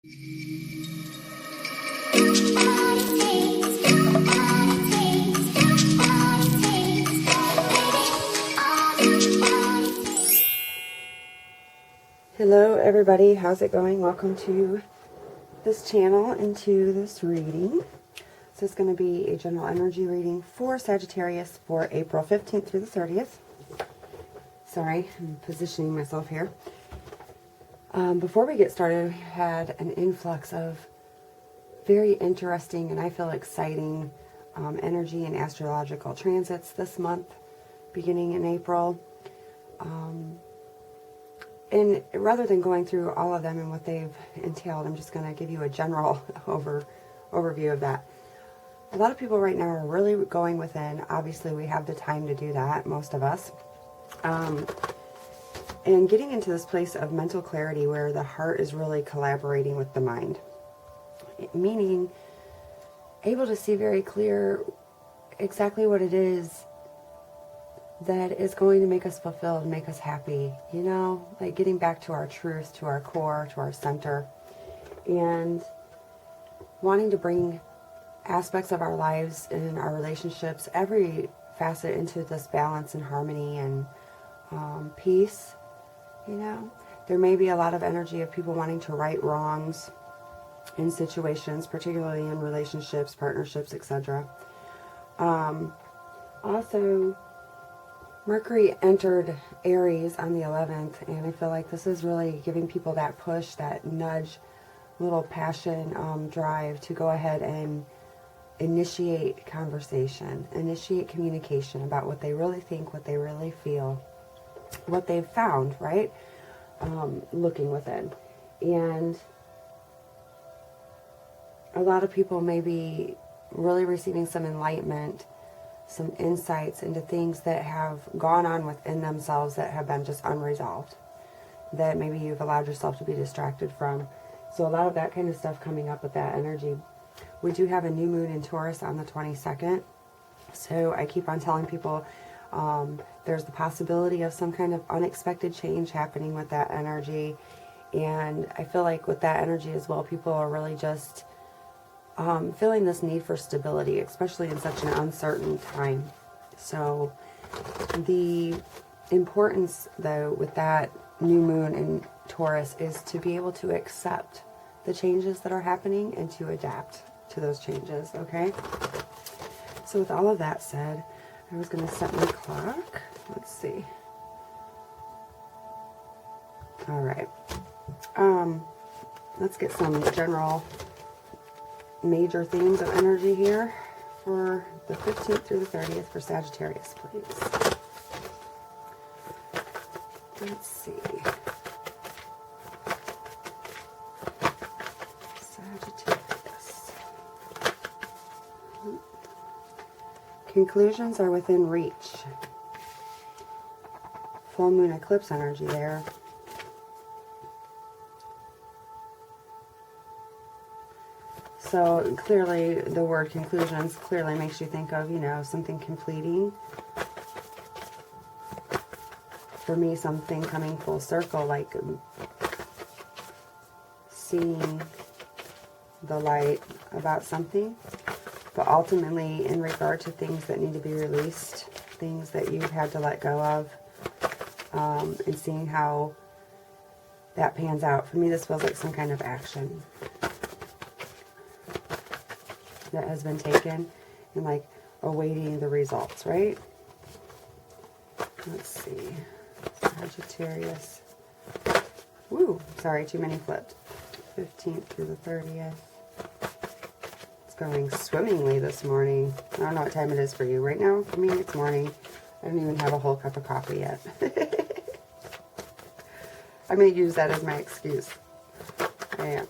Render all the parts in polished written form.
Hello everybody, how's it going? Welcome to this channel and to this reading. So it's going to be a general energy reading for Sagittarius for April 15th through the 30th. Sorry, I'm positioning myself here. Before we get started, we had an influx of very interesting and I feel exciting energy and astrological transits this month, beginning in April. And rather than going through all of them and what they've entailed, I'm just going to give you a general overview of that. A lot of people right now are really going within. Obviously, we have the time to do that, most of us. And getting into this place of mental clarity where the heart is really collaborating with the mind. Meaning, able to see very clear exactly what it is that is going to make us fulfilled, make us happy, you know, like getting back to our truth, to our core, to our center, and wanting to bring aspects of our lives and our relationships, every facet into this balance and harmony and peace, you know. There may be a lot of energy of people wanting to right wrongs in situations, particularly in relationships, partnerships, etc. Also, Mercury entered Aries on the 11th, and I feel like this is really giving people that push, that nudge, little passion, drive to go ahead and initiate conversation, initiate communication about what they really think, what they really feel, what they've found, right? Looking within. And a lot of people may be really receiving some enlightenment, some insights into things that have gone on within themselves that have been just unresolved, that maybe you've allowed yourself to be distracted from. So a lot of that kind of stuff coming up with that energy. We do have a new moon in Taurus on the 22nd. So I keep on telling people there's the possibility of some kind of unexpected change happening with that energy. And I feel like with that energy as well, people are really just feeling this need for stability, especially in such an uncertain time. So the importance, though, with that new moon in Taurus is to be able to accept the changes that are happening and to adapt to those changes, okay? So with all of that said, I was going to set my clock. Let's see. All right. Let's get some general major themes of energy here for the 15th through the 30th for Sagittarius, please. Let's see. Sagittarius. Conclusions are within reach. Full moon eclipse energy there. So clearly the word conclusions clearly makes you think of, you know, something completing. For me, something coming full circle, like seeing the light about something. But ultimately, in regard to things that need to be released, things that you've had to let go of, and seeing how that pans out. For me, this feels like some kind of action that has been taken and like awaiting the results, right? Let's see. Sagittarius. Woo, sorry, too many flipped. 15th through the 30th. It's going swimmingly this morning. I don't know what time it is for you. Right now, for me, it's morning. I don't even have a whole cup of coffee yet. I may use that as my excuse. I am.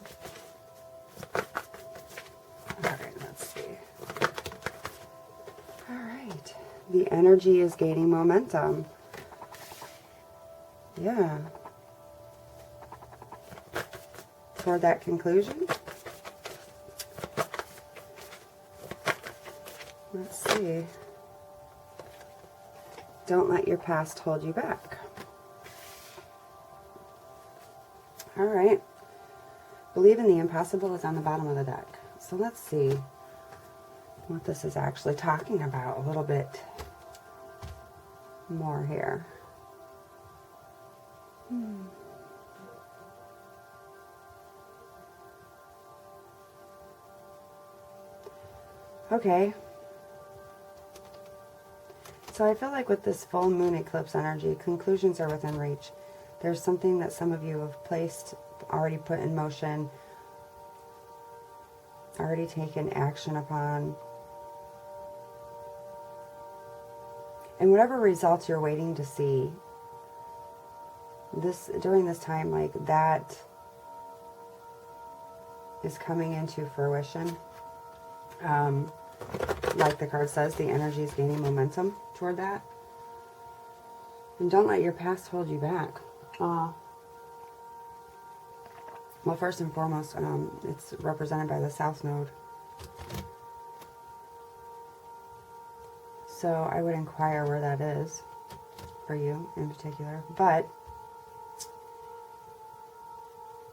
The energy is gaining momentum. Yeah. Toward that conclusion. Let's see. Don't let your past hold you back. All right. Believe in the impossible is on the bottom of the deck. So let's see what this is actually talking about a little bit more here. Okay. So I feel like with this full moon eclipse energy, conclusions are within reach. There's something that some of you have placed, already put in motion, already taken action upon. And whatever results you're waiting to see, during this time, like, that is coming into fruition. Like the card says, the energy is gaining momentum toward that. And don't let your past hold you back. Well, first and foremost, it's represented by the South Node. So I would inquire where that is for you in particular. But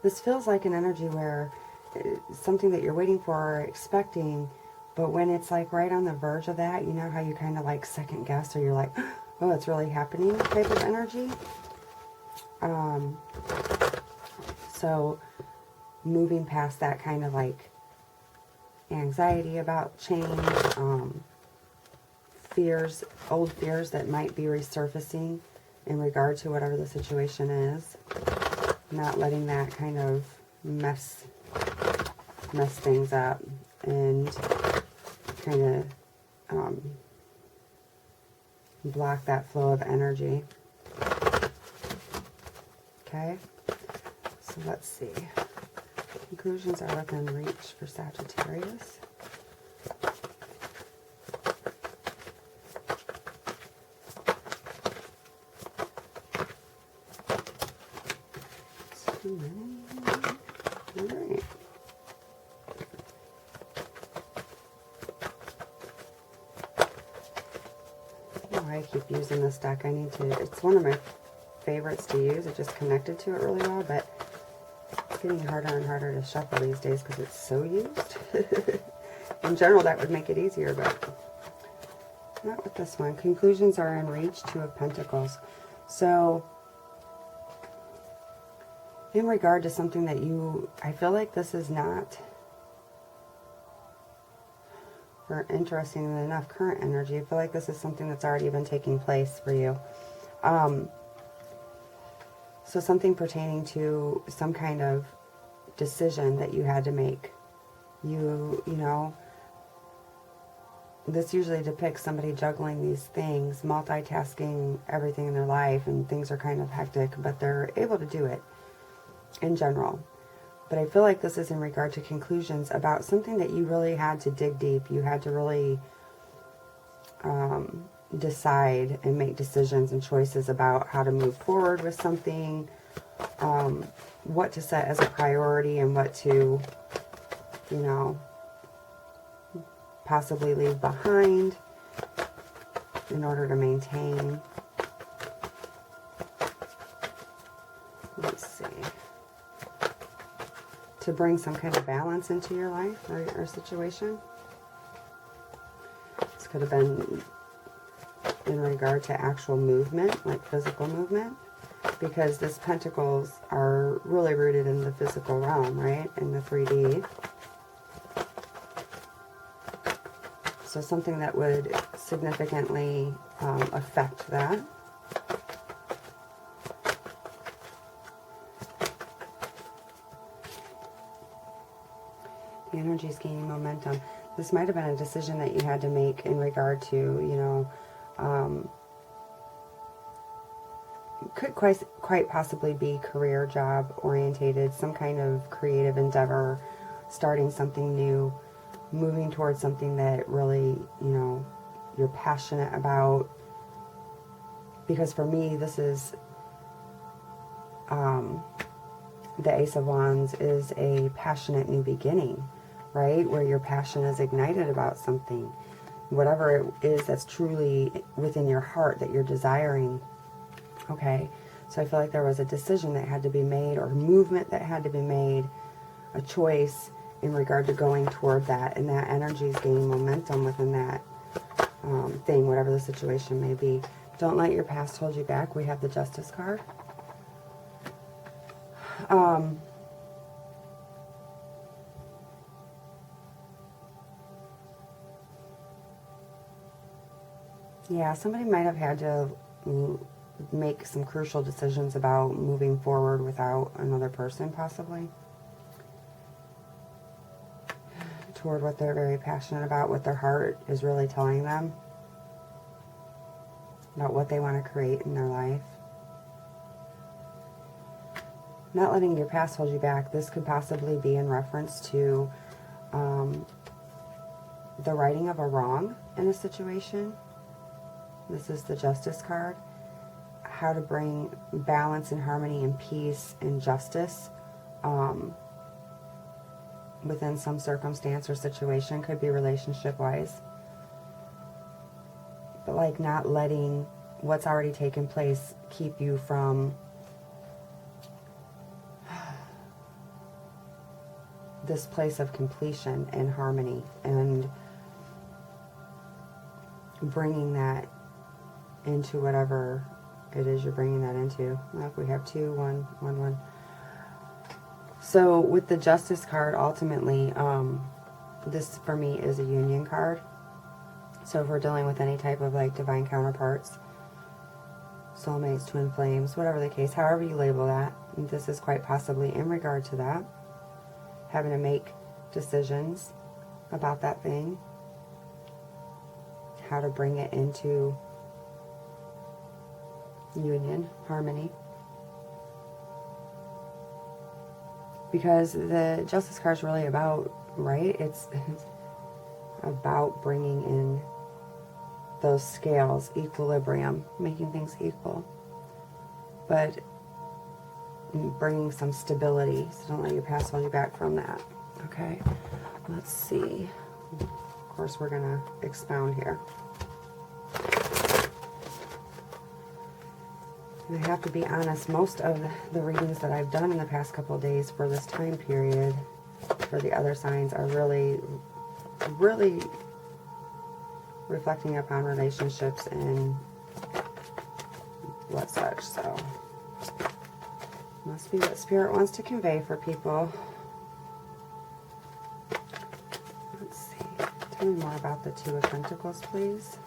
this feels like an energy where it's something that you're waiting for or expecting, but when it's like right on the verge of that, you know how you kind of like second guess, or you're like, oh, it's really happening type of energy. So moving past that kind of like anxiety about change, fears, old fears that might be resurfacing in regard to whatever the situation is. Not letting that kind of mess things up and kind of block that flow of energy. Okay, so let's see. Conclusions are within reach for Sagittarius. Too many. All right. Oh, I keep using this deck. I need to. It's one of my favorites to use. I just connected to it really well, but it's getting harder and harder to shuffle these days because it's so used. In general, that would make it easier, but not with this one. Conclusions are in reach, Two of Pentacles. So in regard to something that I feel like this is not, for interestingly enough, current energy. I feel like this is something that's already been taking place for you. So something pertaining to some kind of decision that you had to make. You know, this usually depicts somebody juggling these things, multitasking everything in their life, and things are kind of hectic, but they're able to do it in general. But I feel like this is in regard to conclusions about something that you really had to dig deep. You had to really decide and make decisions and choices about how to move forward with something, what to set as a priority and what to, you know, possibly leave behind in order to maintain. Let's see. To bring some kind of balance into your life or situation. This could have been in regard to actual movement, like physical movement, because these pentacles are really rooted in the physical realm, right? In the 3D. So something that would significantly affect that. The energy is gaining momentum. This might have been a decision that you had to make in regard to, you know, could quite possibly be career, job orientated, some kind of creative endeavor, starting something new, moving towards something that really, you know, you're passionate about. Because for me, this is the Ace of Wands is a passionate new beginning, right? Where your passion is ignited about something, whatever it is that's truly within your heart that you're desiring. Okay, so I feel like there was a decision that had to be made, or movement that had to be made, a choice in regard to going toward that, and that energy is gaining momentum within that thing, whatever the situation may be. Don't let your past hold you back. We have the Justice card. Yeah, somebody might have had to make some crucial decisions about moving forward without another person, possibly, toward what they're very passionate about, what their heart is really telling them about what they want to create in their life. Not letting your past hold you back. This could possibly be in reference to the righting of a wrong in a situation. This is the Justice card. How to bring balance and harmony and peace and justice within some circumstance or situation. Could be relationship-wise. But like not letting what's already taken place keep you from this place of completion and harmony, and bringing that into whatever it is you're bringing that into. Look, we have 2, 1, 1, 1. So with the Justice card, ultimately, this for me is a union card. So if we're dealing with any type of like divine counterparts, soulmates, twin flames, whatever the case, however you label that, this is quite possibly in regard to that. Having to make decisions about that thing. How to bring it into union, harmony. Because the Justice card is really about, right? It's about bringing in those scales, equilibrium, making things equal. But bringing some stability. So don't let your past hold you back from that. Okay, let's see. Of course, we're going to expound here. And I have to be honest, most of the readings that I've done in the past couple of days for this time period, for the other signs, are really, really reflecting upon relationships and what such. So, must be what Spirit wants to convey for people. Let's see. Tell me more about the Two of Pentacles, please.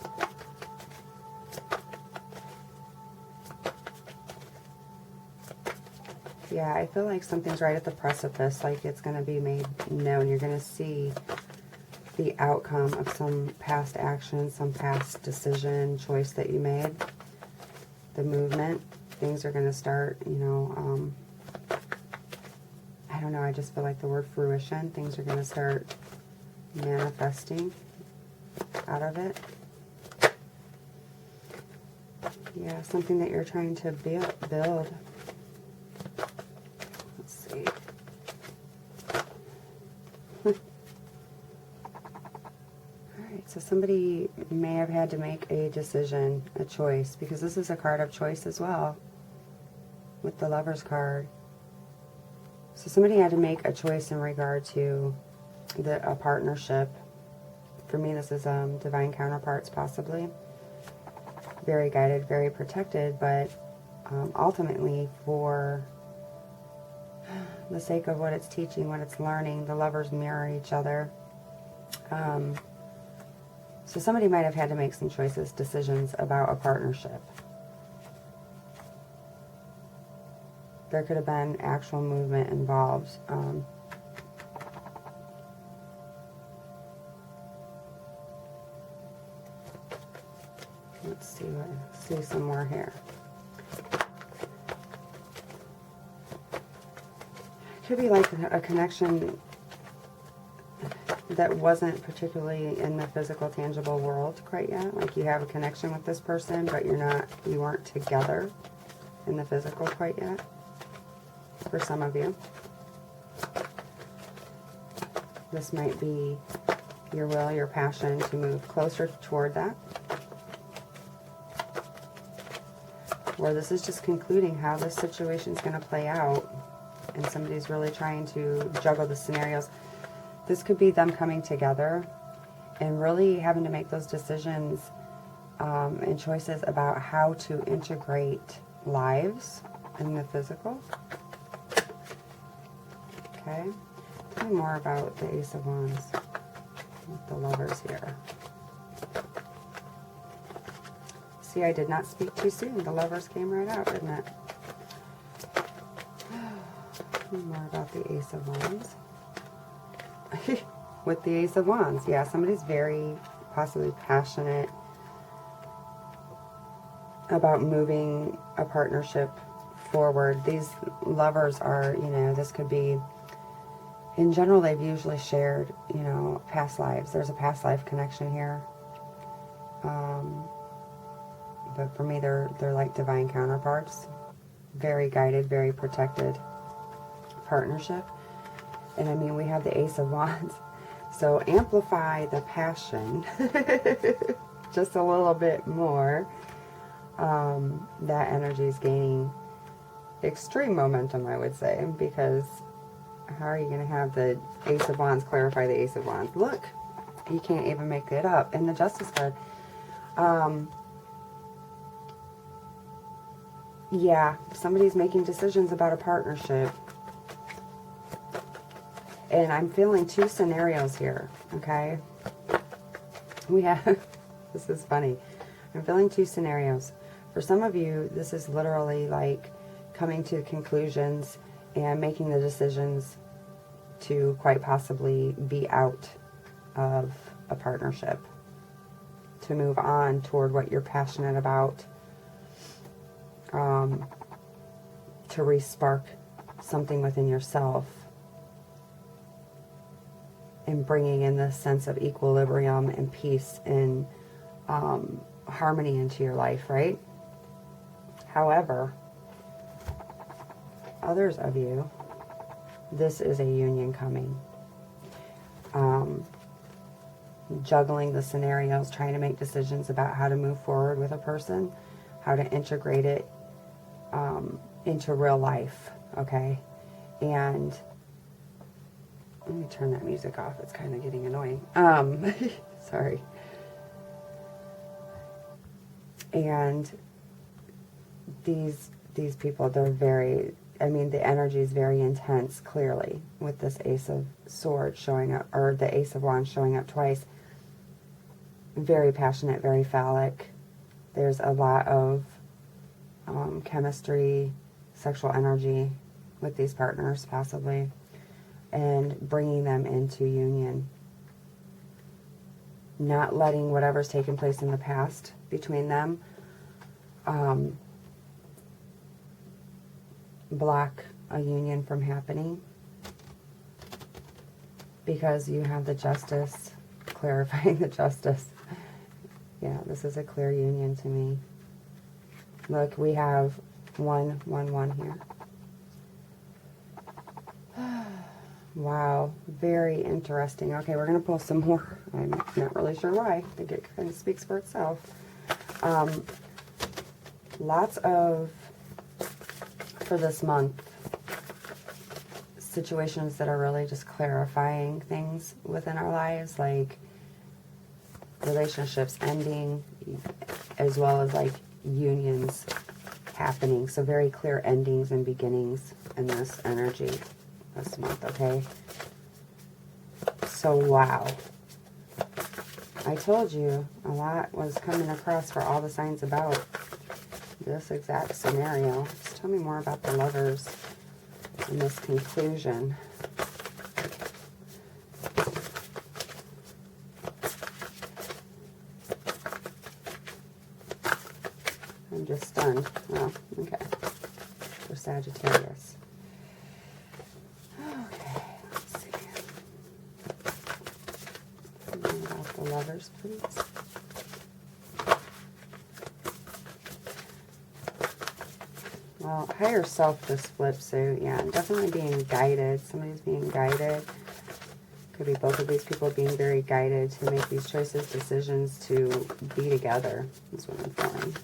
Yeah, I feel like something's right at the precipice, like it's going to be made known. You're going to see the outcome of some past action, some past decision, choice that you made. The movement. Things are going to start, you know, I don't know, I just feel like the word fruition. Things are going to start manifesting out of it. Yeah, something that you're trying to build. Let's see. Alright, so somebody may have had to make a decision, a choice, because this is a card of choice as well, with the Lover's card. So somebody had to make a choice in regard to a partnership. For me, this is divine counterparts, possibly. Very guided, very protected, but ultimately, for the sake of what it's teaching, what it's learning, the lovers mirror each other. So somebody might have had to make some choices, decisions about a partnership. There could have been actual movement involved. Let's see some more here. It could be like a connection that wasn't particularly in the physical, tangible world quite yet. Like you have a connection with this person, but you weren't together in the physical quite yet. For some of you, this might be your will, your passion to move closer toward that. Or this is just concluding how this situation is going to play out and somebody's really trying to juggle the scenarios. This could be them coming together and really having to make those decisions and choices about how to integrate lives in the physical. Okay. Tell me more about the Ace of Wands with the Lovers here. See, I did not speak too soon. The Lovers came right out, didn't it? Tell me more about the Ace of Wands. With the Ace of Wands, yeah, somebody's very possibly passionate about moving a partnership forward. These lovers are, you know, this could be, in general, they've usually shared, you know, past lives. There's a past life connection here. But for me, they're like divine counterparts. Very guided, very protected partnership. And I mean, we have the Ace of Wands. So amplify the passion just a little bit more. That energy is gaining extreme momentum, I would say, because how are you going to have the Ace of Wands clarify the Ace of Wands? Look, you can't even make it up. And the Justice card. Yeah, somebody's making decisions about a partnership. And I'm feeling two scenarios here, okay? We have, this is funny. I'm feeling two scenarios. For some of you, this is literally like coming to conclusions and making the decisions to quite possibly be out of a partnership, to move on toward what you're passionate about, to re-spark something within yourself, and bringing in this sense of equilibrium and peace and harmony into your life, right? However, others of you, this is a union coming. Juggling the scenarios, trying to make decisions about how to move forward with a person, how to integrate it into real life, okay? And let me turn that music off. It's kind of getting annoying. Sorry. And these people, they're very, I mean, the energy is very intense, clearly, with this Ace of Swords showing up, or the Ace of Wands showing up twice. Very passionate, very phallic. There's a lot of chemistry, sexual energy with these partners, possibly, and bringing them into union. Not letting whatever's taken place in the past between them block a union from happening, because you have the Justice clarifying the Justice. Yeah, this is a clear union to me. Look, we have 1, 1, 1 here. Wow, very interesting. Okay, we're going to pull some more. I'm not really sure why. I think it kind of speaks for itself. Lots of, for this month, situations that are really just clarifying things within our lives, like relationships ending, as well as like unions happening. So very clear endings and beginnings in this energy this month, okay? So, wow. I told you a lot was coming across for all the signs about this exact scenario. Just tell me more about the Lovers in this conclusion. I'm just stunned. Oh, okay. For Sagittarius. Okay, let's see. Tell me about the Lovers, please. Well, higher self just flipped, so yeah, I'm definitely being guided. Somebody's being guided. Could be both of these people being very guided to make these choices, decisions to be together. That's what I'm feeling.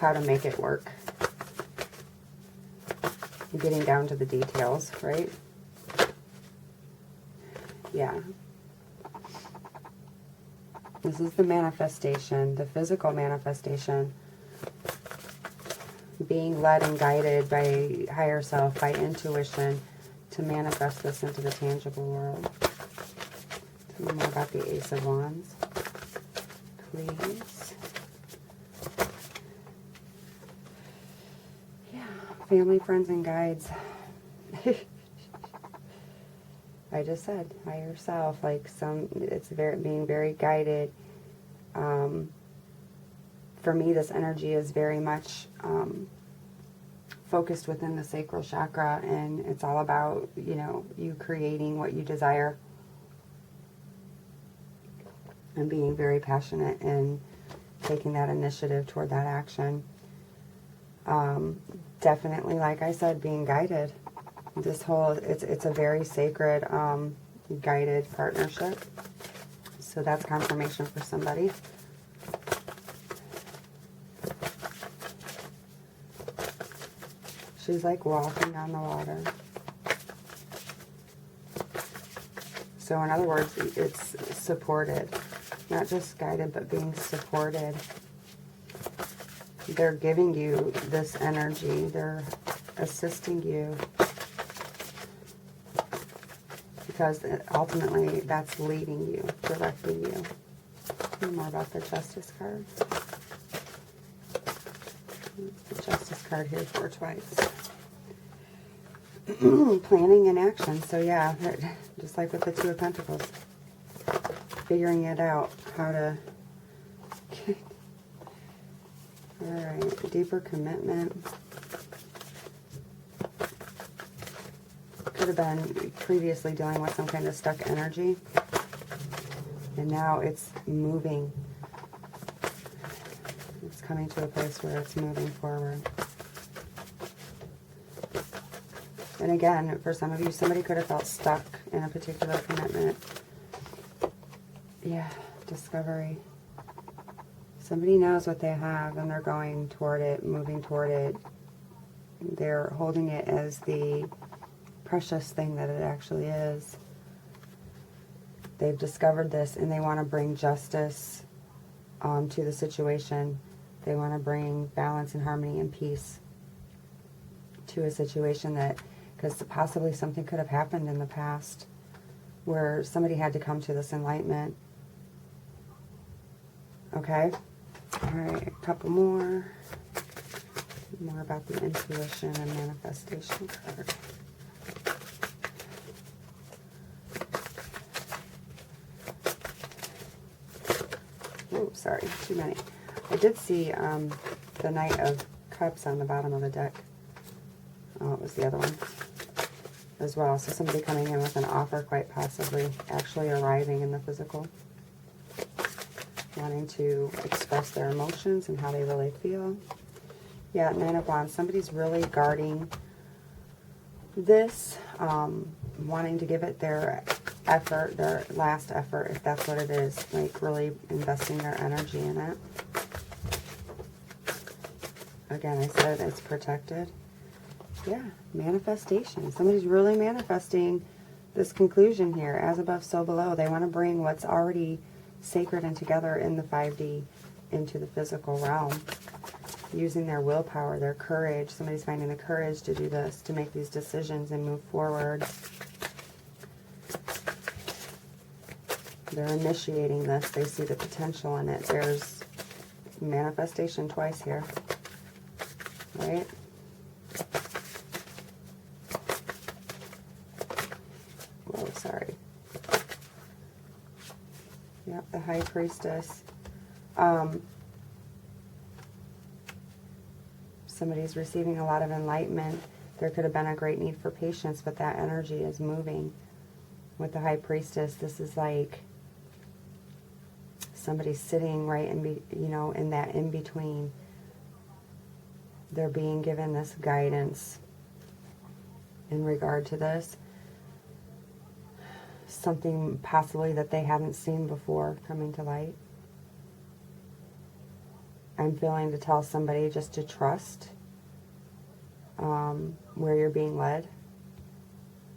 How to make it work. getting down to the details, right? Yeah. This is the manifestation, the physical manifestation. Being led and guided by higher self, by intuition, to manifest this into the tangible world. Tell me more about the Ace of Wands, please. Yeah, family, friends, and guides. I just said higher self, like it's being very guided. For me, this energy is very much focused within the sacral chakra, and it's all about, you know, you creating what you desire and being very passionate and taking that initiative toward that action. Definitely, like I said, being guided. This whole, it's a very sacred, guided partnership. So that's confirmation for somebody. She's like walking on the water. So in other words, it's supported. Not just guided, but being supported. They're giving you this energy. They're assisting you. Because ultimately, that's leading you, directing you. Tell me more about the Justice card. The Justice card here for twice. Planning and action. So yeah, just like with the Two of Pentacles. Figuring it out, how to... Alright, deeper commitment. Could have been previously dealing with some kind of stuck energy. And now it's moving. It's coming to a place where it's moving forward. And again, for some of you, somebody could have felt stuck in a particular commitment. Yeah, discovery. Somebody knows what they have and they're going toward it, moving toward it. They're holding it as the precious thing that it actually is. They've discovered this and they want to bring justice to the situation. They want to bring balance and harmony and peace to a situation that, because possibly something could have happened in the past where somebody had to come to this enlightenment. Okay? Alright, a couple more. More about the intuition and manifestation card. Oh, sorry, too many. I did see the Knight of Cups on the bottom of the deck. Oh, it was the other one as well. So somebody coming in with an offer, quite possibly actually arriving in the physical. Wanting to express their emotions and how they really feel. Yeah, Nine of Wands. Somebody's really guarding this, wanting to give it their effort, their last effort, if that's what it is. Like really investing their energy in it. Again, I said it's protected. Yeah, manifestation. Somebody's really manifesting this conclusion here. As above, so below. They want to bring what's already sacred and together in the 5D into the physical realm. Using their willpower, their courage. Somebody's finding the courage to do this, to make these decisions and move forward. They're initiating this. They see the potential in it. There's manifestation twice here. Right? Whoa, sorry. Yep, the High Priestess. Somebody's receiving a lot of enlightenment. There could have been a great need for patience, but that energy is moving. With the High Priestess, this is like somebody's sitting right in, in that in-between. They're being given this guidance in regard to this. Something possibly that they haven't seen before coming to light. I'm feeling to tell somebody just to trust where you're being led,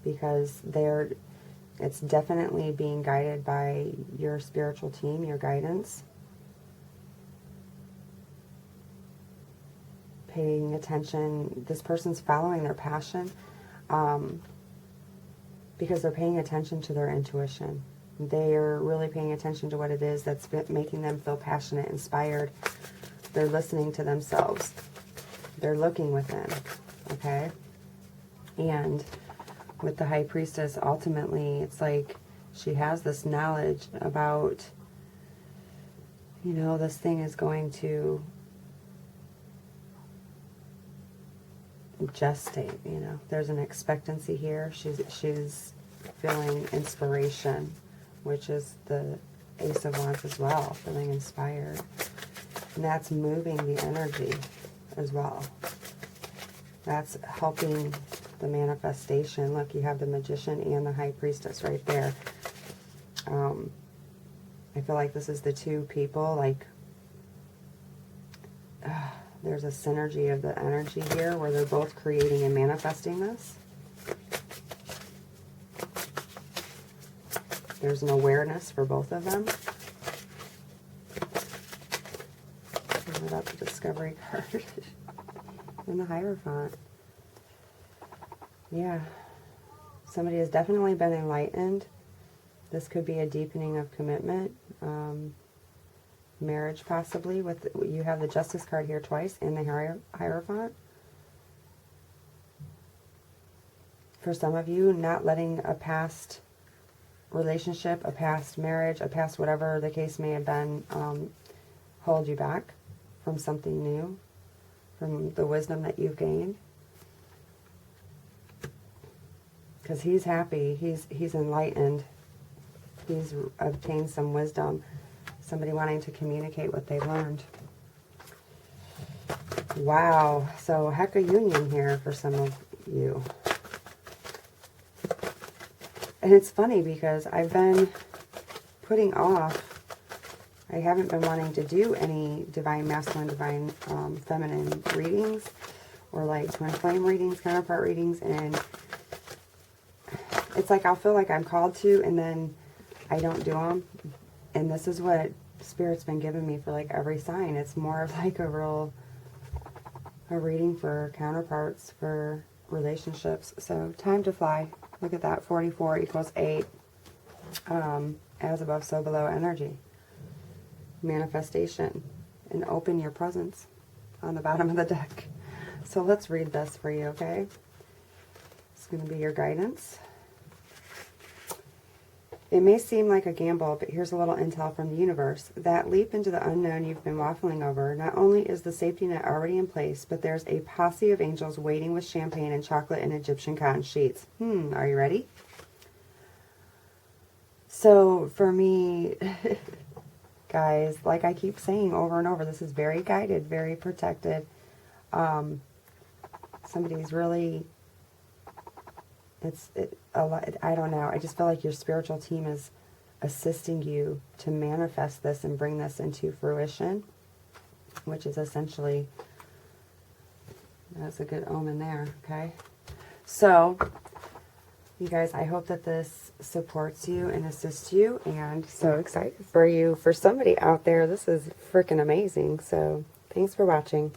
because it's definitely being guided by your spiritual team, your guidance. Paying attention, this person's following their passion, because they're paying attention to their intuition. They are really paying attention to what it is that's making them feel passionate, inspired. They're listening to themselves. They're looking within, okay? And with the High Priestess, ultimately, it's like she has this knowledge about, you know, this thing is going to gestate, you know. There's an expectancy here. She's feeling inspiration, which is the Ace of Wands as well, feeling inspired. And that's moving the energy as well. That's helping the manifestation. Look, you have the Magician and the High Priestess right there. I feel like this is the two people, like, there's a synergy of the energy here where they're both creating and manifesting this. There's an awareness for both of them. What about the Discovery card? And the Hierophant. Yeah. Somebody has definitely been enlightened. This could be a deepening of commitment. Marriage, possibly. With you have the Justice card here twice and the Hierophant. For some of you, not letting a past relationship, a past marriage, a past whatever the case may have been, hold you back from something new, from the wisdom that you've gained. Because he's happy, he's enlightened, he's obtained some wisdom. Somebody wanting to communicate what they learned. Wow, so heck of union here for some of you. And it's funny because I've been putting off, I haven't been wanting to do any divine masculine, divine feminine readings, or like twin flame readings, counterpart readings, and it's like I'll feel like I'm called to, and then I don't do them. And this is what Spirit's been giving me for like every sign. It's more of like a reading for counterparts, for relationships. So time to fly. Look at that. 44 equals 8. As above, so below energy. Manifestation. And open your presence on the bottom of the deck. So let's read this for you, okay? It's going to be your guidance. It may seem like a gamble, but here's a little intel from the universe. That leap into the unknown you've been waffling over, not only is the safety net already in place, but there's a posse of angels waiting with champagne and chocolate and Egyptian cotton sheets. Are you ready? So for me, guys, like I keep saying over and over, this is very guided, very protected. Somebody's really... a lot. I don't know. I just feel like your spiritual team is assisting you to manifest this and bring this into fruition, which is essentially, that's a good omen there, okay? So, you guys, I hope that this supports you and assists you, and so excited for you. For somebody out there, this is freaking amazing. So, thanks for watching.